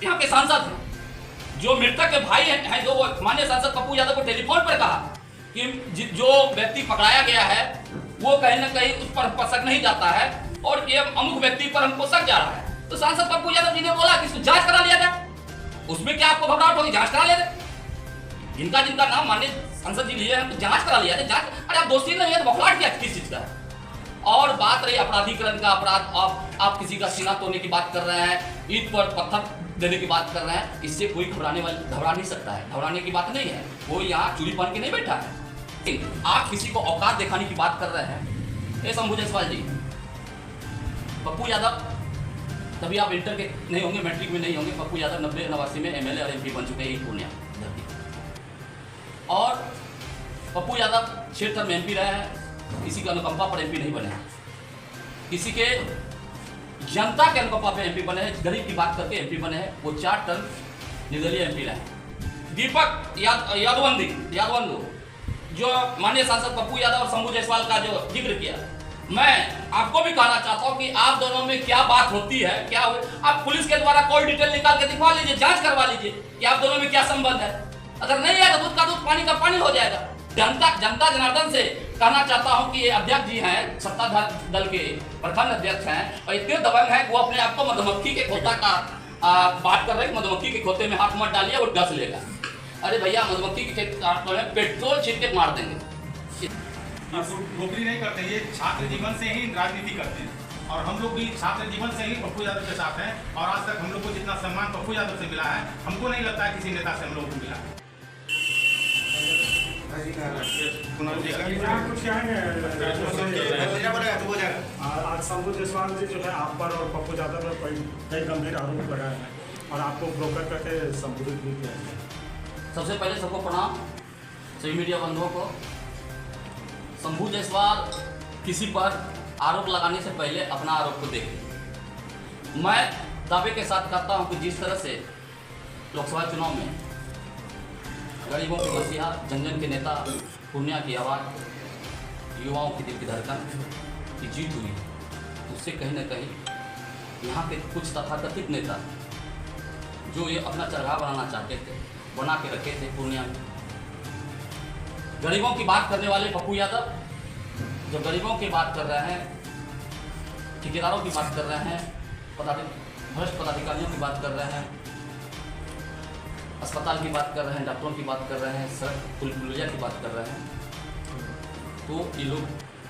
यहाँ के सांसद हैं, जो मृतक के भाई हैं, जो माननीय सांसद पप्पू यादव को टेलीफोन पर कहा कि जो व्यक्ति पकड़ाया गया है वो कहीं ना कहीं उस पर शक नहीं जाता है और ये अमुक व्यक्ति पर हमको शक जा रहा है, तो सांसद पप्पू यादव जी ने बोला कि इसको जांच करा लिया जाए। उसमें क्या आपको घबराहट होगी? जांच करा लिया जाए। जिनका जिनका नाम माननीय सांसद जी लिए हैं तो जांच करा लिया जाए। जांच, अरे आप दोषी नहीं है तो बखलाहट क्या किस चीज का है? और बात रही अपराधीकरण का, अपराध आप किसी का सीना तोड़ने की बात कर रहे हैं, ईंट पर पत्थर देने की बात कर रहे हैं, इससे कोई घबरा नहीं सकता है। घबराने की बात नहीं है, वो यहाँ चूड़ी पहन के नहीं बैठा है। आप किसी को औकात दिखाने की बात कर रहे हैं। ये शंभू जायसवाल जी, पप्पू यादव तभी आप इंटर के नहीं होंगे, मैट्रिक में नहीं होंगे। पप्पू यादव 90-89 में एमएलए और एमपी बन चुके हैं पूर्णिया धरती। और पप्पू यादव 6 टर्म एमपी रहे हैं, किसी के अनुकंपा पर एमपी नहीं बने हैं, किसी के जनता के अनुकंपा पे एमपी बने हैं, गरीब की बात करके एमपी बने हैं। वो 4 टर्म निर्दलीय एमपी रहे। दीपक यादवंदु जो माननीय सांसद पप्पू यादव और शंभू जायसवाल का जो जिक्र किया, मैं आपको भी कहना चाहता हूं कि आप दोनों में क्या बात होती है, क्या आप पुलिस के द्वारा कोई डिटेल निकाल के दिखवा लीजिए, जांच करवा लीजिए कि आप दोनों में क्या संबंध है। अगर नहीं है तो दूध का दूध पानी का पानी हो जाएगा। जनता जनार्दन से कहना चाहता हूं कि ये अध्यक्ष जी हैं, सत्ताधार दल के प्रखंड अध्यक्ष हैं और इतने दबंग हैं, वो अपने आप को मधुमक्खी के खोता का बात कर रहे हैं। मधुमक्खी के खोते में हाथ मत डालिए, वो डस लेगा। अरे भैया, मधुमक्खी के पेट्रोल छीट के मार देंगे। नौकरी नहीं करते, ये छात्र जीवन से ही राजनीति करते हैं और हम लोग भी छात्र जीवन से ही पप्पू यादव के साथ हैं और आज तक हम लोग को जितना सम्मान पप्पू यादव से मिला है, हमको नहीं लगता है किसी नेता से हम लोग को मिला है। आज शंभू जायसवाल जी जो है आप पर और पप्पू यादव पर कई गंभीर आरोप लगाए हैं और आपको ब्रोकर करके संबोधित भी किया है। सबसे पहले सबको प्रणाम, सभी मीडिया बंधुओं को। शंभू जायसवाल किसी पर आरोप लगाने से पहले अपना आरोप को देखें। मैं दावे के साथ कहता हूं कि जिस तरह से लोकसभा चुनाव में गरीबों के मसीहा, जन जन के नेता, पूर्णिया की आवाज़, युवाओं की दिल की धड़कन की जीत हुई, उससे कहीं ना कहीं यहाँ के कुछ तथाकथित नेता जो ये अपना चरघा बनाना चाहते थे, बना के रखे थे पूर्णिया में। गरीबों की बात करने वाले पप्पू यादव जो गरीबों की बात कर रहे हैं, ठेकेदारों की बात कर रहे हैं, भ्रष्ट पदाधिकारियों की बात कर रहे हैं, अस्पताल की बात कर रहे हैं, डॉक्टरों की बात कर रहे हैं, सड़क पुल पुलिया की बात कर रहे हैं, तो ये लोग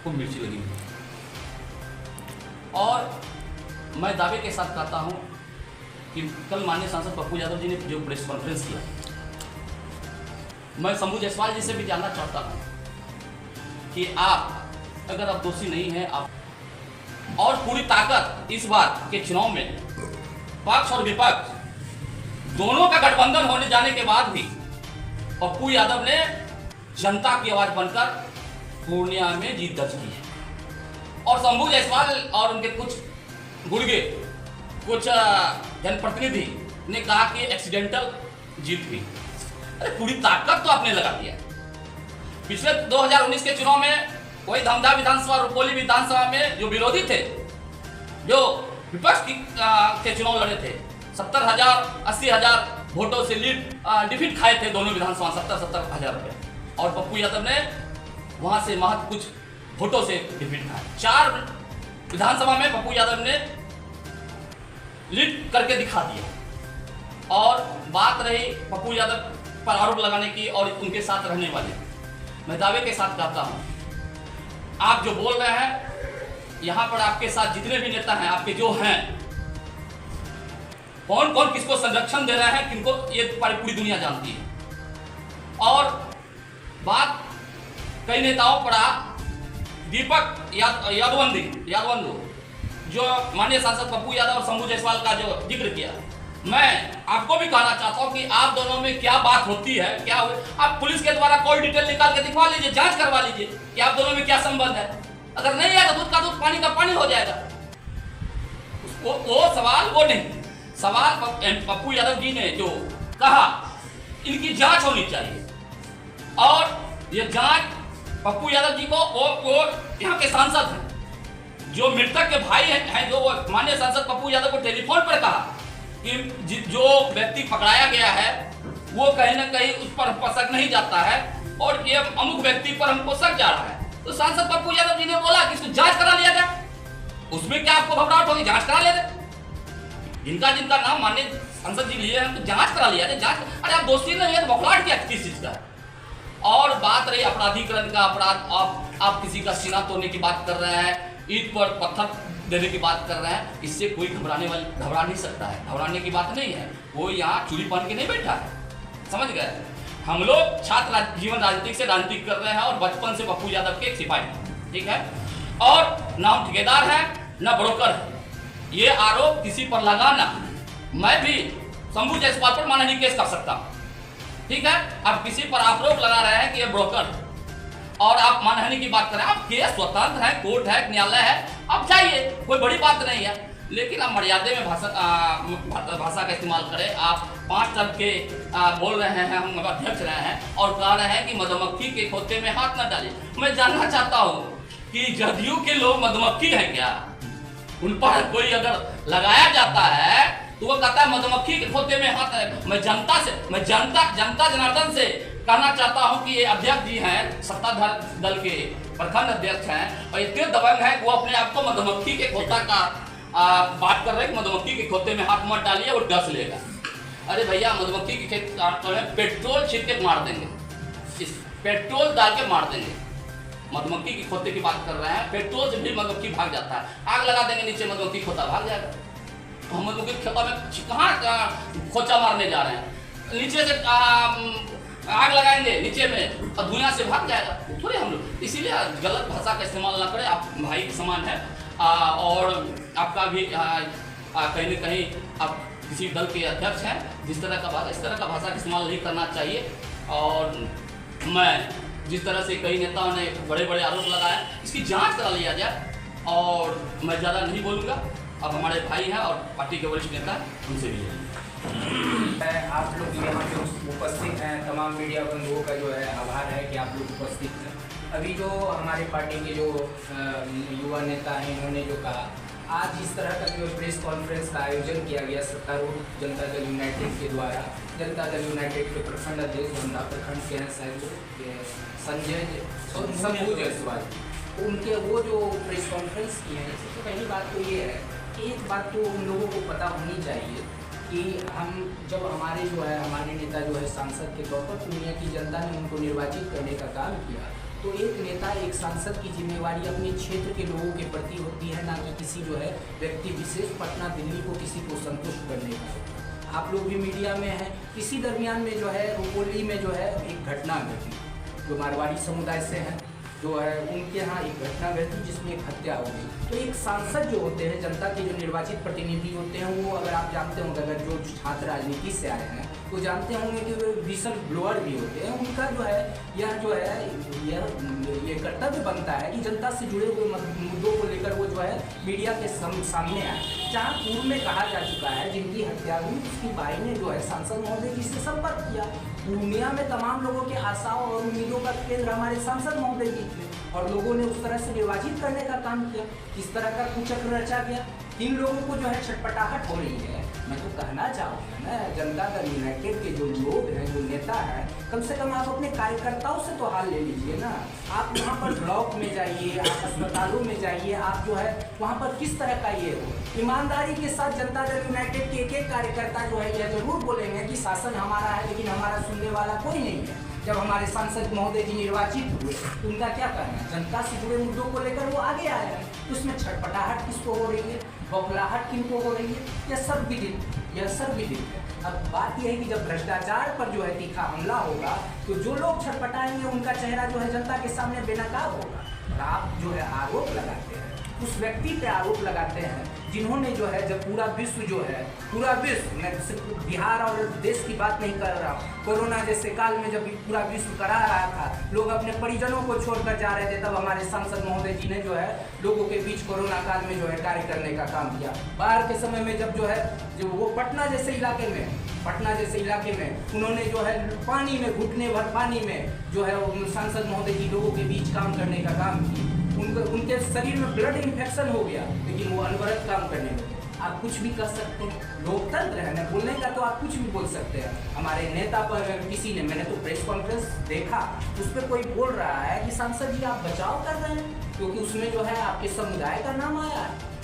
को मिर्ची लगी हुई। और मैं दावे के साथ कहता हूं कि कल माननीय सांसद पप्पू यादव जी ने जो प्रेस कॉन्फ्रेंस किया, मैं शंभू जायसवाल जी से भी जानना चाहता हूं कि आप अगर आप दोषी नहीं हैं, आप और पूरी ताकत इस बार के चुनाव में पक्ष और विपक्ष दोनों का गठबंधन होने जाने के बाद भी पप्पू यादव ने जनता की आवाज बनकर पूर्णिया में जीत दर्ज की है। और शंभू जायसवाल और उनके कुछ गुर्गे, कुछ जनप्रतिनिधि ने कहा कि एक्सीडेंटल जीत हुई। अरे पूरी ताकत तो आपने लगा दिया। पिछले 2019 के चुनाव में वही धमधा विधानसभा, रुपौली विधानसभा में जो विरोधी थे, जो विपक्ष के चुनाव लड़े थे, 70,000-80,000 वोटों से डिफीट खाए थे दोनों विधानसभा, 70-70 हजार रुपये। और पप्पू यादव ने वहां से महज कुछ वोटों से डिफीट खाए। 4 विधानसभा में पप्पू यादव ने लीड करके दिखा दिया। और बात रही पप्पू यादव पर आरोप लगाने की और उनके साथ रहने वाले, मैं दावे के साथ कहता हूं, आप जो बोल रहे हैं, यहां पर आपके साथ जितने भी नेता हैं, आपके जो हैं, कौन कौन किसको संरक्षण दे रहे हैं, किनको, ये पूरी दुनिया जानती है। और बात कई नेताओं पर दीपक यादवंदु जो माननीय सांसद पप्पू यादव और शंभू जायसवाल का जो जिक्र किया, मैं आपको भी कहना चाहता हूं कि आप दोनों में क्या बात होती है, क्या आप पुलिस के द्वारा कोई डिटेल निकाल के दिखवा लीजिए, जांच करवा लीजिए कि आप दोनों में क्या संबंध है। अगर नहीं है तो दूध का दूध पानी का पानी हो जाएगा। वो सवाल वो नहीं, सवाल पप्पू यादव जी ने जो कहा, इनकी जांच होनी चाहिए। और ये जांच पप्पू यादव जी को, वो यहाँ के सांसद हैं, जो मृतक के भाई हैं, जो माननीय सांसद पप्पू यादव को टेलीफोन पर कहा कि जो व्यक्ति पकड़ाया गया है वो कहीं ना कहीं उस पर शक नहीं जाता है और ये अमुक व्यक्ति पर हमको शक जा रहा है। तो सांसद पप्पू यादव जी ने बोला कि इसको जांच करा लिया जाए। उसमें क्या आपको घबराहट होगी? जांच करा लेते, जिनका जिनका नाम माननीय सांसद जी लिए हैं तो जांच करा लिया जाए। जांच, अरे आप दोषी नहीं है तो बखलाहट क्या किस चीज का है? और बात रही अपराधीकरण का, अपराध आप किसी का सीना तोड़ने की बात कर रहे हैं, ईंट पर पत्थर देने की बात कर रहे हैं, इससे कोई घबरा नहीं सकता है। घबराने की बात नहीं है, वो यहाँ चूड़ी पहन के नहीं बैठा है, समझ गए? हम लोग छात्र जीवन राजनीतिक से राजनीतिक कर रहे हैं और बचपन से पप्पू यादव के एक सिपाही, ठीक है? और ना हम ठेकेदार हैं ना ब्रोकर है। ये आरोप किसी पर लगाना, मैं भी शंभू जायसवाल पर मानहानि केस कर सकता हूँ, ठीक है? आप किसी पर आरोप लगा रहे हैं कि ये ब्रोकर और आप मानहानि की बात करें, आप केस स्वतंत्र है, कोर्ट है, न्यायालय है, आप जाइए, कोई बड़ी बात नहीं है। लेकिन आप मर्यादा में भाषा का इस्तेमाल करें। आप 5 टर्म के बोल रहे हैं, हम अध्यक्ष रहे हैं और कह रहे हैं कि मधुमक्खी के खोते में हाथ न डालिए। मैं जानना चाहता हूँ कि जदयू के लोग मधुमक्खी हैं क्या? उन पर कोई अगर लगाया जाता है तो वो कहता है मधुमक्खी के खोते में हाथ है। मैं जनता जनार्दन से कहना चाहता हूं कि ये अध्यक्ष जी हैं, सत्ताधार दल के प्रखंड अध्यक्ष हैं और इतने दबंग हैं कि वो अपने आप को मधुमक्खी के खोता का बात कर रहे हैं कि मधुमक्खी के खोते में हाथ मत डालिए, वो डस लेगा। अरे भैया, मधुमक्खी के खेत पेट्रोल छिड़क के मार देंगे, इस पेट्रोल डाल के मार देंगे। मधुमक्खी के खोते की बात कर रहे हैं, पेट्रोल से भी मधुमक्खी भाग जाता है, आग लगा देंगे नीचे, मधुमक्खी खोता भाग जाएगा। तो हम मधुमक्खी खोता में कहाँ खोचा मारने जा रहे हैं? नीचे से आग लगाएंगे नीचे में और धुआं से भाग जाएगा थोड़ी हम लोग। इसीलिए गलत भाषा का इस्तेमाल ना करें। आप भाई के समान है और आपका भी कहीं न कहीं आप किसी दल के अध्यक्ष हैं, इस तरह का भाषा का इस्तेमाल नहीं करना चाहिए। और मैं जिस तरह से कई नेताओं ने बड़े बड़े आरोप लगाए, इसकी जांच करा लिया जाए। और मैं ज़्यादा नहीं बोलूँगा, अब हमारे भाई हैं और पार्टी के वरिष्ठ नेता उनसे भी आप लोग यहाँ पे उपस्थित हैं, तमाम मीडिया बंधुओं का जो है आभार है कि आप लोग उपस्थित हैं। अभी जो हमारे पार्टी के जो युवा नेता हैं, इन्होंने जो कहा, आज इस तरह का जो प्रेस कॉन्फ्रेंस का आयोजन किया गया सत्तारूढ़ जनता दल यूनाइटेड के द्वारा। जनता दल यूनाइटेड के प्रखंड अध्यक्ष धमधा प्रखंड के हैं शायद शंभू जायसवाल, उनके वो जो प्रेस कॉन्फ्रेंस की है, सबसे पहली बात तो ये है, एक बात तो उन लोगों को पता होनी चाहिए कि हम जब हमारे नेता जो है सांसद के तौर पर दुनिया की जनता ने उनको निर्वाचित करने का काम किया, तो एक नेता, एक सांसद की जिम्मेवारी अपने क्षेत्र के लोगों के प्रति होती है, ना कि किसी जो है व्यक्ति विशेष पटना दिल्ली को किसी को संतुष्ट करने का। आप लोग भी मीडिया में हैं, इसी दरमियान में जो है रुपोली में जो है एक घटना घटी, जो मारवाड़ी समुदाय से हैं, जो है उनके यहाँ एक घटना घटी जिसमें एक हत्या हो गई। तो एक सांसद जो होते हैं, जनता के जो निर्वाचित प्रतिनिधि होते हैं, वो अगर आप जानते होंगे, अगर जो छात्र राजनीति से आए हैं तो जानते होंगे कि वो विसल ब्लोअर भी होते हैं। उनका जो है ये कर्तव्य बनता है कि जनता से जुड़े हुए मुद्दों को लेकर वो जो है मीडिया के सामने आए। जहाँ पूर्व में कहा जा चुका है, जिनकी हत्या हुई उसकी भाई ने जो है सांसद महोदय जी से संपर्क किया। पूर्णिया में तमाम लोगों के आशाओं और उम्मीदों का केंद्र हमारे सांसद महोदय जी थे और लोगों ने उस तरह से निर्वाचित करने का काम किया। इस तरह का कुचक्र रचा गया। इन लोगों को जो है छटपटाहट हो रही है। मैं तो कहना चाहूँगा ना, जनता दल यूनाइटेड के जो लोग हैं, जो नेता हैं, कम से कम आप अपने कार्यकर्ताओं से तो हाल ले लीजिए ना। आप वहाँ पर ब्लॉक में जाइए, आप अस्पतालों में जाइए, आप जो है वहाँ पर किस तरह का ये हो, ईमानदारी के साथ जनता दल यूनाइटेड के एक कार्यकर्ता जो है यह जरूर बोलेंगे कि शासन हमारा है, लेकिन हमारा सुनने वाला कोई नहीं है। जब हमारे सांसद महोदय जी निर्वाचित हुए तो उनका क्या कहना है, जनता से जुड़े मुद्दों को लेकर वो आगे आए हैं। उसमें छटपटाहट किसको हो रही है, बौखलाहट किनको हो रही है, यह सर्वविदित है। अब बात यह है कि जब भ्रष्टाचार पर जो है तीखा हमला होगा तो जो लोग छटपटाएंगे उनका चेहरा जो है जनता के सामने बेनकाब होगा। और आप जो है आरोप लगाते हैं, उस व्यक्ति पे आरोप लगाते हैं जिन्होंने जो है, जब पूरा विश्व जो है, पूरा विश्व, मैं सिर्फ बिहार और देश की बात नहीं कर रहा हूँ, कोरोना जैसे काल में जब पूरा विश्व करा रहा था, लोग अपने परिजनों को छोड़कर जा रहे थे, तब हमारे सांसद महोदय जी ने जो है लोगों के बीच कोरोना काल में जो है कार्य करने का काम किया। बाहर के समय में जब जो है वो पटना जैसे इलाके में उन्होंने जो है पानी में, घुटने भर पानी में जो है सांसद महोदय जी लोगों के बीच काम करने का काम किया। उनके शरीर में ब्लड इन्फेक्शन हो गया, लेकिन वो अनवरत काम करने लगे। आप कुछ भी कर सकते हैं, लोकतंत्र है ना, बोलने का तो आप कुछ भी बोल सकते हैं। हमारे नेता पर किसी ने, मैंने तो प्रेस कॉन्फ्रेंस देखा, उस पर कोई बोल रहा है कि सांसद जी आप बचाव कर रहे हैं क्योंकि उसमें जो है आपके समुदाय का नाम आया है।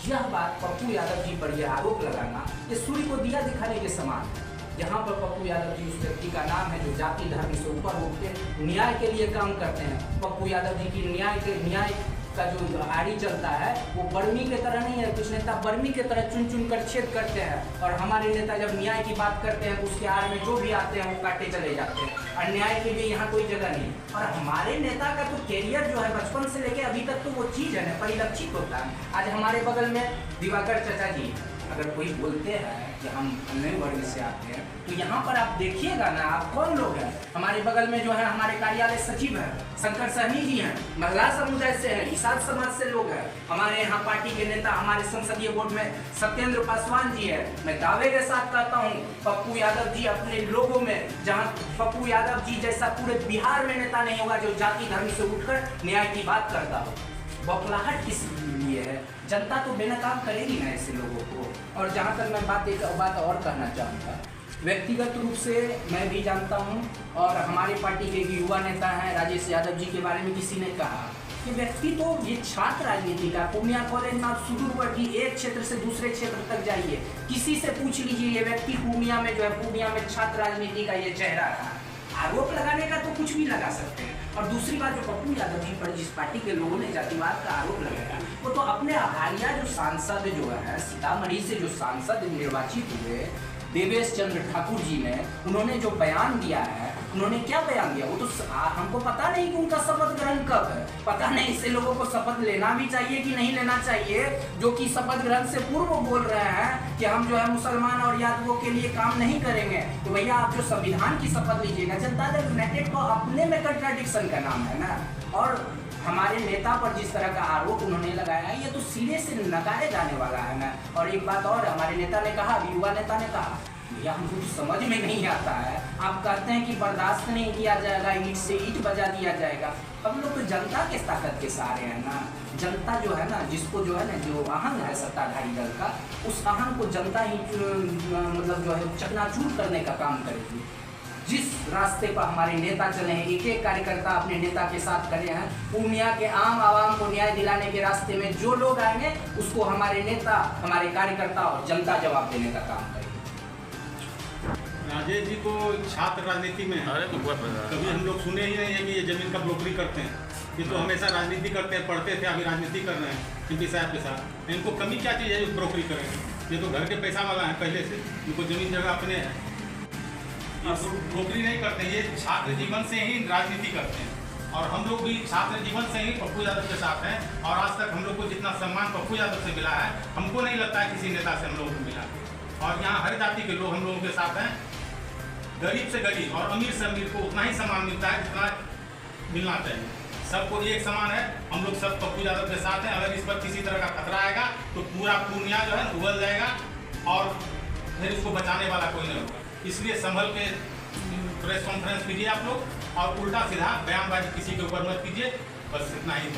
यह बात पप्पू यादव जी पर यह आरोप लगाना ये सूर्य को दिया दिखाने के समान है। यहाँ पर पप्पू यादव जी उस व्यक्ति का नाम है जो जाति धर्म से ऊपर होकर न्याय के लिए काम करते हैं। पप्पू यादव जी की न्याय का जो आड़ी चलता है वो बर्मी की तरह नहीं है। कुछ नेता बर्मी की तरह चुन चुन कर छेद करते हैं और हमारे नेता जब न्याय की बात करते हैं तो उसके आड़ में जो भी आते हैं वो काटे चले जाते हैं। अन्याय के लिए यहाँ कोई जगह नहीं। और हमारे नेता का तो कैरियर जो है बचपन से लेके अभी तक तो वो चीज़ है ना परिलक्षित होता है। आज हमारे बगल में दिवाकर चाचा जी, अगर कोई बोलते हैं कि हम अन्य वर्ग से आते हैं तो यहाँ पर आप देखिएगा ना, आप कौन लोग हैं। हमारे बगल में जो है हमारे कार्यालय सचिव हैं, शंकर सहनी जी हैं, महिला समुदाय से हैं, किसान समाज से लोग हैं। हमारे यहाँ पार्टी के नेता हमारे संसदीय बोर्ड में सत्येंद्र पासवान जी है। मैं दावे के साथ कहता हूँ पप्पू यादव जी अपने लोगों में, जहाँ पप्पू यादव जी जैसा पूरे बिहार में नेता नहीं होगा जो जाति धर्म से उठकर न्याय की बात करता हो। बौखलाहट किस लिए है? जनता तो बेनकाम करेगी ना ऐसे लोगों को। और जहाँ तक मैं एक बात और कहना चाहूँगा, व्यक्तिगत रूप से मैं भी जानता हूँ और हमारे पार्टी के युवा नेता हैं राजेश यादव जी के बारे में किसी ने कहा कि व्यक्ति तो ये छात्र राजनीति का पूर्णिया कॉलेज में आप सुदूरवर्ती एक क्षेत्र से दूसरे क्षेत्र तक जाइए, किसी से पूछ लीजिए ये व्यक्ति पूर्णिया में जो है पूर्णिया में छात्र राजनीति का ये चेहरा रहा। आरोप लगाने का तो कुछ भी लगा सकते हैं। और दूसरी बात, जो पप्पू यादव जी पर जिस पार्टी के लोगों ने जातिवाद का आरोप लगाया वो तो अपने हालिया जो सांसद जो है सीतामढ़ी से जो सांसद निर्वाचित हुए देवेश चंद्र ठाकुर जी ने, उन्होंने जो बयान दिया है, उन्होंने क्या बयान दिया वो तो हमको पता नहीं कि उनका शपथ ग्रहण कब है। पता नहीं इससे लोगों को शपथ लेना भी चाहिए कि नहीं लेना चाहिए, जो कि शपथ ग्रहण से पूर्व बोल रहे हैं कि हम जो है मुसलमान और यादवों के लिए काम नहीं करेंगे। तो भैया आप जो संविधान की शपथ लीजिएगा। जनता दल यूनाइटेड को अपने में कंट्राडिक्शन का नाम है ना। और हमारे नेता पर जिस तरह का आरोप उन्होंने लगाया है ये तो सिरे से नकारे जाने वाला है ना। और एक बात और, हमारे नेता ने कहा, युवा नेता ने कहा, भैया हमको कुछ समझ में नहीं आता है। आप कहते हैं कि बर्दाश्त नहीं किया जाएगा, ईंट से ईंट बजा दिया जाएगा। हम लोग तो जनता के ताकत के सहारे हैं ना। जनता जो है ना, जिसको जो है ना, जो आहंग है सत्ताधारी दल का, उस आहंग को जनता ही मतलब जो है चकनाचूर करने का काम करेगी। जिस रास्ते पर हमारे नेता चले हैं, एक एक कार्यकर्ता अपने नेता के साथ खड़े हैं, पूर्णिया के आम आवाम को न्याय दिलाने के रास्ते में जो लोग आएंगे उसको हमारे नेता, हमारे कार्यकर्ता और जनता जवाब देने का काम करेगी। राजेश जी को छात्र राजनीति में कभी हम लोग सुने ही नहीं है कि ये जमीन का ब्रोकरी करते हैं। ये तो हमेशा राजनीति करते हैं, पढ़ते थे, अभी राजनीति कर रहे हैं एमपी साहब के साथ। इनको कमी क्या चीज़ है जो ब्रोकरी करेंगे? ये तो घर के पैसा वाला है पहले से, इनको जमीन जगह अपने है। ब्रोकरी नहीं करते, ये छात्र जीवन से ही राजनीति करते हैं। और हम लोग भी छात्र जीवन से ही पप्पू यादव के साथ हैं। और आज तक हम लोग को जितना सम्मान पप्पू यादव से मिला है, हमको नहीं लगता है किसी नेता से हम लोगों को मिला। और यहाँ हर जाति के लोग हम लोगों के साथ हैं। गरीब से गरीब और अमीर से अमीर को उतना ही सम्मान मिलता है जितना मिलना चाहिए। सबको एक समान है। हम लोग सब पप्पू यादव के साथ हैं। अगर इस पर किसी तरह का खतरा आएगा तो पूरा पूर्णिया जो है उबल जाएगा और फिर इसको बचाने वाला कोई नहीं होगा। इसलिए संभल के प्रेस कॉन्फ्रेंस कीजिए आप लोग और उल्टा सीधा बयानबाजी किसी के ऊपर मत कीजिए। बस इतना ही।